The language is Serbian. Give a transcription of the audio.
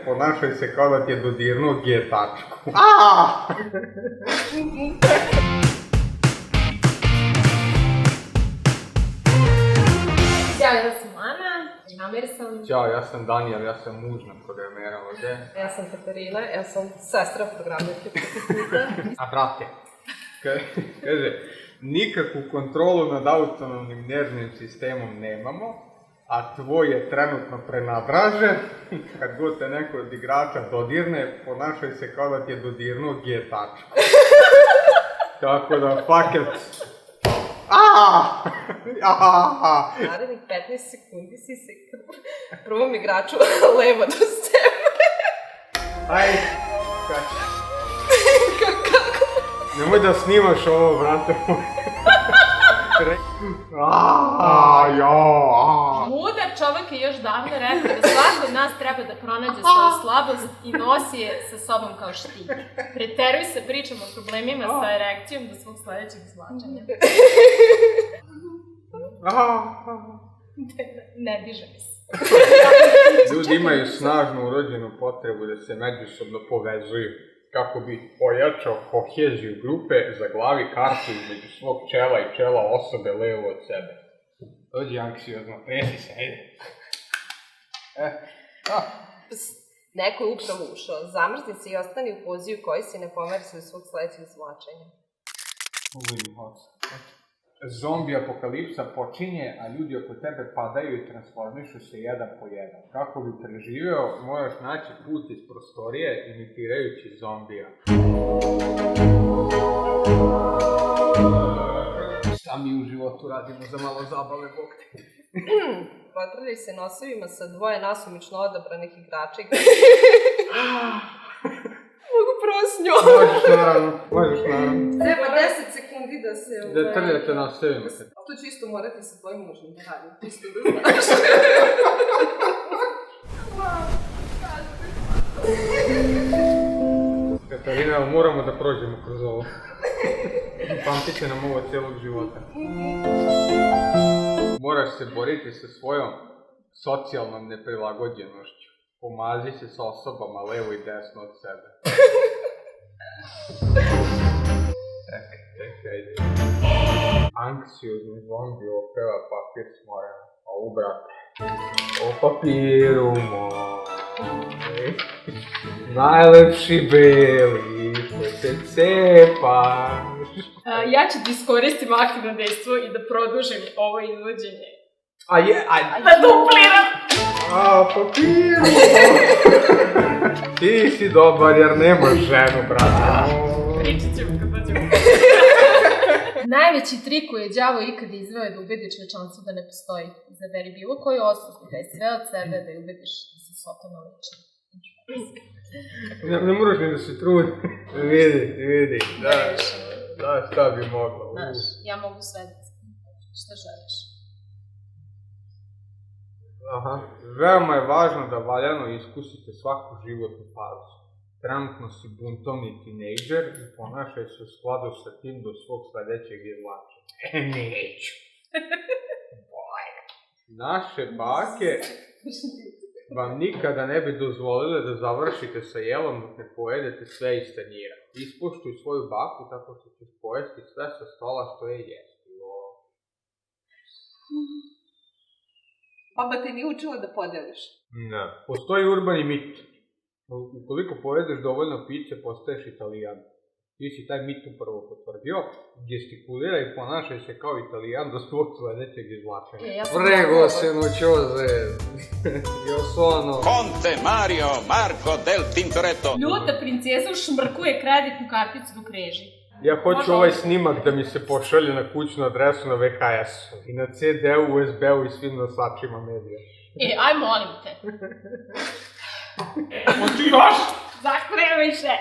Ponašaj se kao da ti je dodirnuo G tačku. Ćao, ja sam Ana, Namir sam. Ćao, ja sam Danijel, ja sam mužna programera ovdje. Ja sam Katarina, ja sam sestra programerke preko puta. A brate, kaže, nikakvu kontrolu nad autonomnim nervnim sistemom nemamo, a tvoj je trenutno prenadražen. Kad god te neko od igrača dodirne, ponašaj se kao da ti je dodirnuo G tačku. Tako da, fuck it. Narednih 15 sekundi si se prvom igraču levo do sebe. Ajde, Kako? nemoj da snimaš ovo, brate. Mudar čovjek je još davno rekao da svako od nas treba da pronađe svoju slabost i nosi je sa sobom kao štit. Preteruj se pričom o problemima sa erekcijom do svog sledećeg izvlačenja. Ne diže mi se. Ljudi imaju snažnu urođenu potrebu da se međusobno povezuju kako bi pojačao koheziju grupe, zaglavi kartu između svog čela i čela osobe levo od sebe. Dođi anksiozno, tresi se, ajde. Neko je upravo ušao. Zamrzni se i ostani u poziju koji si ne pomeri se do svog sledećeg izvlačenja. Zombi apokalipsa počinje, a ljudi oko tebe padaju i transformišu se jedan po jedan. Kako bi preživeo, moraš naći put iz prostorije imitirajući zombija. Šta mi u životu radimo za malo zabave, bog te? Potrljaj se nosovima sa dvoje nasumično odabranih igrača. Mogu prvo s njom. Možeš naravno. Treba 10 sekundi da se... Da trljate nosovima. To ću isto morati sa tvojim mužem da radim. Isto da znaš. Katarina, moramo da prođemo kroz ovo. Pamtit će nam ovo cijelog života. Moraš se boriti sa svojom socijalnom neprilagođenošću. Pomazi se sa osobama levo i desno od sebe. Čekaj. Anksiozni zombi opeva papir s morem. A ubrate. O papiru moj. Najlepši beli koji se cepaš. Ja ću da iskoristim aktivno dejstvo i da produžim ovo izvođenje. Da dupliram! Papiru moj. Ti si dobar jer nemaš ženu, brate. Pričat ćemo kad dođemo. Najveći trik koji je đavo ikad izveo je da ubediš čovječanstvo da ne postoji. Izaberi bilo koju osobu, da je sve od sebe, da je ubediš da se sotano liči. Ne moraš ni da se trudi. Vidi. Da, šta bi mogla. Znaš, ja mogu sve da šta želiš. Aha. Veoma je važno da valjano iskusite svaku životnu fazu. Trenutno si buntovni tinejdžer i ponašaj se u skladu sa tim do svog sledećeg izvlačenja. Neću. Naše bake vam nikada ne bi dozvolile da završite sa jelom dok ne pojedete sve iz tanjira. Ispoštuj svoju baku tako što ćeš pojesti sve sa stola što je jestivo. Baba te nije učila da podeliš. Ne. Postoji urbani mit. Ukoliko pojedeš dovoljno piće, postaješ Italijan. Ti si taj mit upravo potvrdio, gestikuliraj i ponašaj se kao Italijan do svog sledećeg izvlačenja. Prego se noćoze, io sono Conte Mario Marco del Tintoretto. Ljuta princeza šmrkuje kreditnu karticu dok reži. Ja hoću ovaj snimak da mi se pošalje na kućnu adresu na VHS-u i na CD-u, USB-u i svim nosačima medija. Aj molim te. Motivaš! Zahtrevaj se!